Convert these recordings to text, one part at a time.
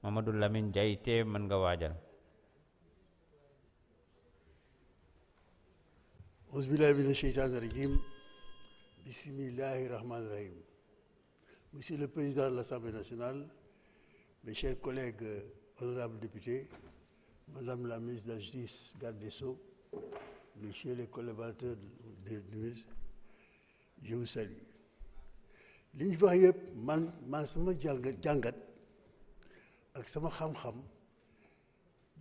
Mamadou Lamine Diaité mën nga waajal. Auzubillahi minash shaytanir rajim. Bismillahir rahmanir rahim. Monsieur le Président de l'Assemblée nationale, mes chers collègues honorables députés, Madame la ministre de la Justice, garde des Sceaux, messieurs les collaborateurs des ministres, je vous salue. li ñu wax yëpp man sama jàngat ak sama xam-xam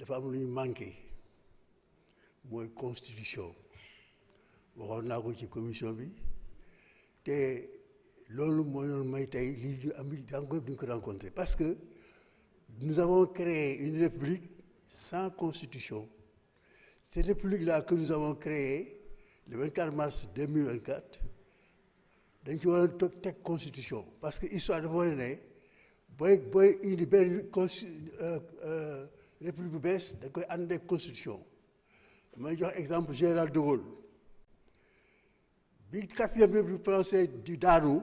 dafa am lu ñu manqué mooy constitution waxoon naa ko ci commission bi te loolu moo doon may tey lii ñu am encore duñ ko rencontré parce que nous avons créé une république sans constitution. Cette république-là que nous avons créée le 24 mars 2024 dañ ci war a toog teg constitution parce que histoire dafa wane ne booy indi benn république bu bees da koy ànd ak constitution. may jox exemple général de Gaulle bi 4e république française di daanu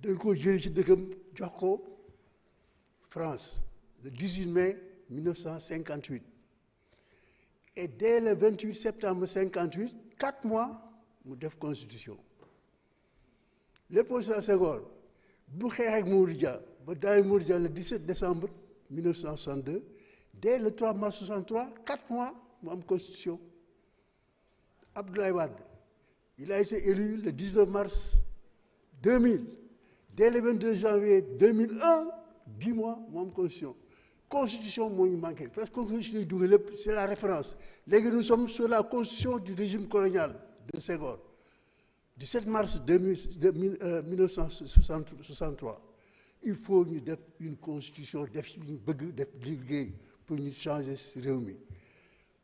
dañ ko jëlee ci dëkkam jox ko France le 18 mai 1958 et dès le 28 septembre 58 4 mois mu def constitution. Léopold Sédar Senghor bu xeex ak Mamadou Dia ba daay Mamadou Dia le 17 décembre 1962 dès le 3 mars 63 4 mois mu am constitution. Abdoulaye Wade il a été élu le 19 mars 2000 dès le 22 janvier 2001 10 mois mu am constitution. Constitution moo ñu manqué parce que constitution yi dugal lépp c'est la référence léegi nous sommes sur la constitution du régime colonial de Senghor. 17 mars 1963 il faut ñu def une constitution def ci ñu bëgg def liggéey pour ñu changer réew mi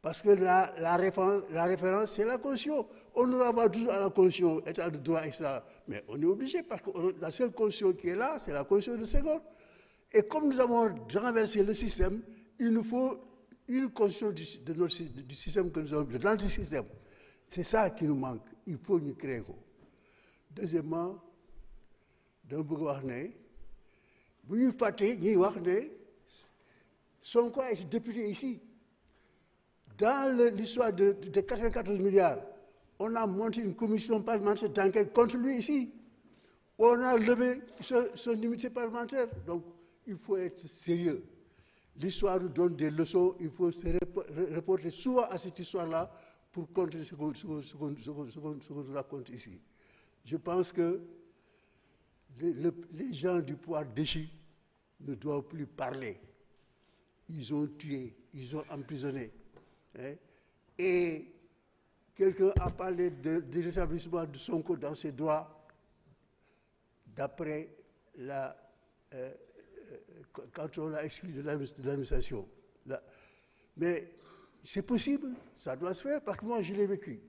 parce que la référence c'est la constitution on nous renvoie toujours à la constitution état de droit et ça mais on est obligé parce que la seule constitution qui est là c'est la constitution de Senghor et comme nous avons renversé le système il nous faut une constitution du système que nous avons de l'antisystème. C'est ça qui nous manque il faut ñu créer ko. Deuxièmement dama bëgg wax ne bu ñuy fàtte ñuy wax ne Sonko a été député ici dans l'histoire de 94 milliards on a monté une commission parlementaire d'enquête contre lui ici on a levé son immunité parlementaire donc il faut être sérieux l'histoire nous donne des leçons il faut se reporter souvent à cette histoire-là pour contrer ce qu'on nous raconte ici. Je pense que les gens du pouvoir déchu ne doivent plus parler. Ils ont tué, ils ont emprisonné. Hein? Et quelqu'un a parlé de rétablissement de Sonko dans ses droits d'après quand on l'a exclu de l'administration. Mais c'est possible, ça doit se faire parce que moi je l'ai vécu.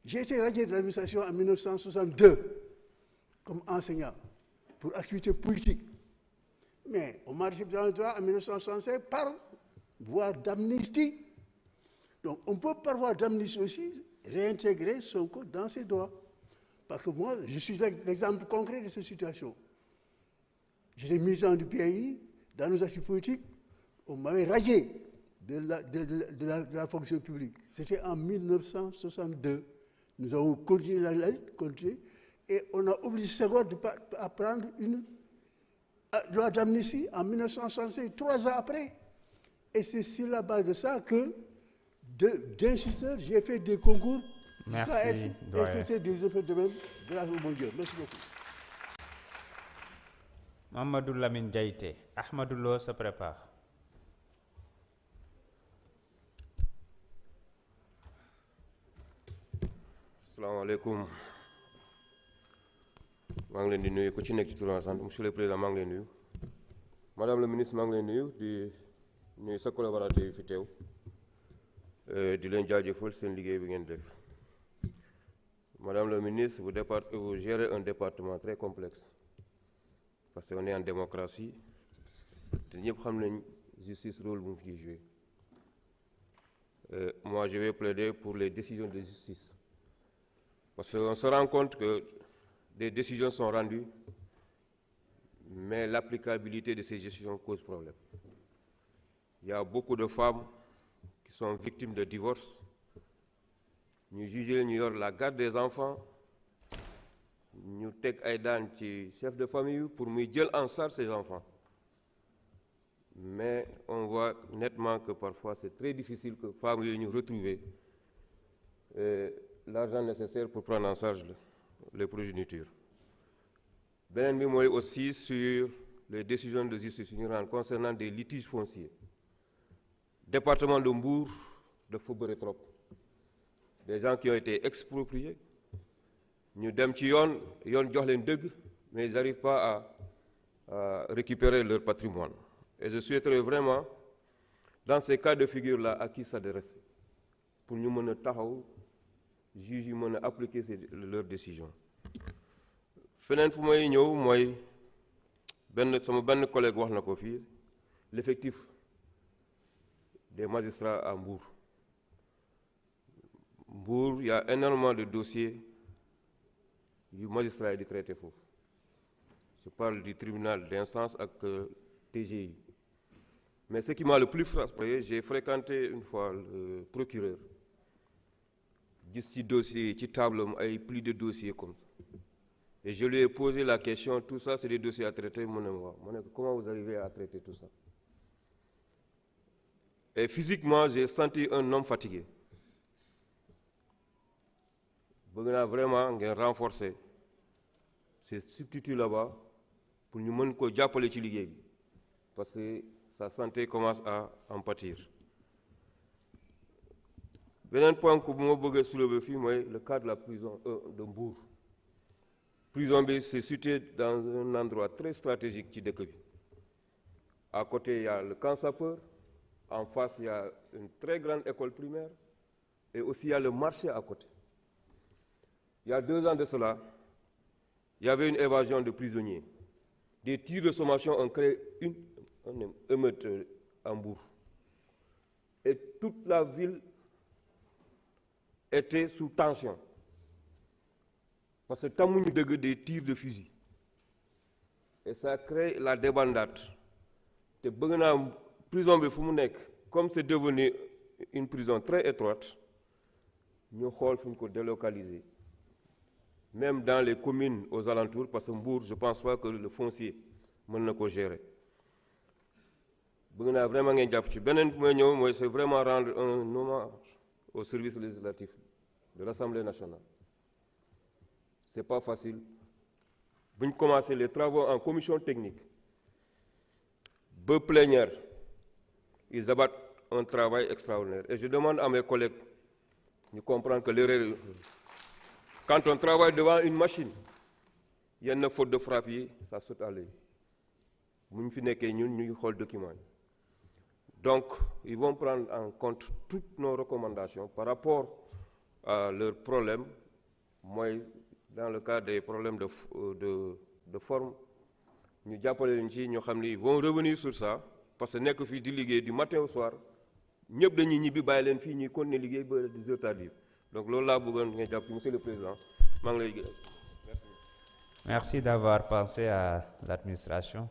J'ai été radié de l'administration en 1962 comme enseignant pour activité politique. Mais on m'a récupéré dans le droit en 1965 par voie d'amnistie. Donc on peut par voie d'amnistie aussi réintégrer Sonko dans ses droits. Parce que moi, je suis l'exemple concret de cette situation. J'étais militant du PAI, dans nos activités politiques, on m'avait radié de la fonction publique. C'était en 1962. Nous avons continué la lutte, et on a obligé Senghor à prendre une loi d'amnistie en 1965, 3 ans après. Et c'est sur la base de ça que, d'instituteur, j'ai fait des concours. Merci. Jusqu'à être inspecteur des effets de même grâce au bon Dieu. Merci beaucoup. Mamadou Lamine Diaité. Ahmadou Lo se prépare. Asalaamaaleykum maa ngi leen di nuyu ku ci nekk ci turam sant monsieur le président maa ngi leen nuyu madame la ministre maa ngi leen nuyu di nuyu sa collaborateur yi fi teew di leen jaajëfal seen liggéey bi ngeen def madame la ministre vous gérez un département très complexe parce qu'on est en démocratie te ñëpp xam nañ justice rôle bu mu fi joué moi je vais plaider pour les décisions de justice. Parce qu'on se rend compte que des décisions sont rendues, mais l'applicabilité de ces gestions cause problème. Il y a beaucoup de femmes qui sont victimes de divorce. Nous jugeons la garde des enfants, nous avons un chef de famille pour nous jël en charge ces enfants. Mais on voit nettement que parfois c'est très difficile que les femmes nous retrouver l'argent nécessaire pour prendre en charge les progénitures. Benen bi mooy aussi sur les décisions de justice concernant des litiges fonciers. Département de Mbour, de Faubourg trop. Des gens qui ont été expropriés. Nous dem ci yoon jox leen dëgg, mais ils n'arrivent pas à récupérer leur patrimoine. Et je souhaiterais vraiment, dans ces cas de figure-là, à qui s'adresser pour nous mener taxaw juge yi appliquer leurs décisions. Feneen fu may ñëw mooy sama collègue wax na ko fii l'effectif des magistrats à Mbour. Mbour, il y a énormément de dossiers du magistrat et du traité foofu. Je parle du tribunal d'instance avec TGI. Mais ce qui m'a le plus frappé, j'ai fréquenté une fois le procureur. Gis ci dossier, ci table, il y a plus de dossiers comme ça. Et je lui ai posé la question, tout ça c'est des dossiers à traiter, comment vous arrivez à traiter tout ça? Et physiquement, j'ai senti un homme fatigué. Il faut vraiment renforcer ces substituts là-bas pour nous mener à appeler ci liggéey bi parce que sa santé commence à en pâtir. Beneen point que je veux soulever ici, c'est le cas de la prison de Mbour. La prison c'est situé dans un endroit très stratégique ci dëkk bi. À côté, il y a le camp sapeur. En face, il y a une très grande école primaire. Et aussi, il y a le marché à côté. Il y a 2 ans de cela, il y avait une évasion de prisonniers. Des tirs de sommation ont créé une émeute à Mbour. Et toute la ville était sous tension. Parce que tamuñu dëgg des tirs de fusil. Et ça crée la débandade. Te bëgg naa prison bi fu mu nekk, comme c'est devenu une prison très étroite, ñu xool fu ñu ko délocaliser. Même dans les communes aux alentours, parce que Mbour, je ne pense pas que le foncier mën na ko gérer. Bëgg naa vraiment ngeen jàpp ci. Beneen fu may ñëw mooy c'est vraiment rendre un hommage au service législatif de l'Assemblée nationale. C'est pas facile. Bu ñu commencé les travaux en commission technique, ba plénière, ils abattent un travail extraordinaire. Et je demande à mes collègues de comprendre que l'erreur, quand on travaille devant une machine, il y a une faute de frappe, ça saute à l'œil. Nous avons document. Donc, ils vont prendre en compte toutes nos recommandations par rapport à leurs problèmes. Moi, dans le cas des problèmes de forme, nous vont revenir sur ça parce que nous sommes du matin au soir. Nous sommes des heures tardives. Donc, monsieur le Président, merci d'avoir pensé à l'administration.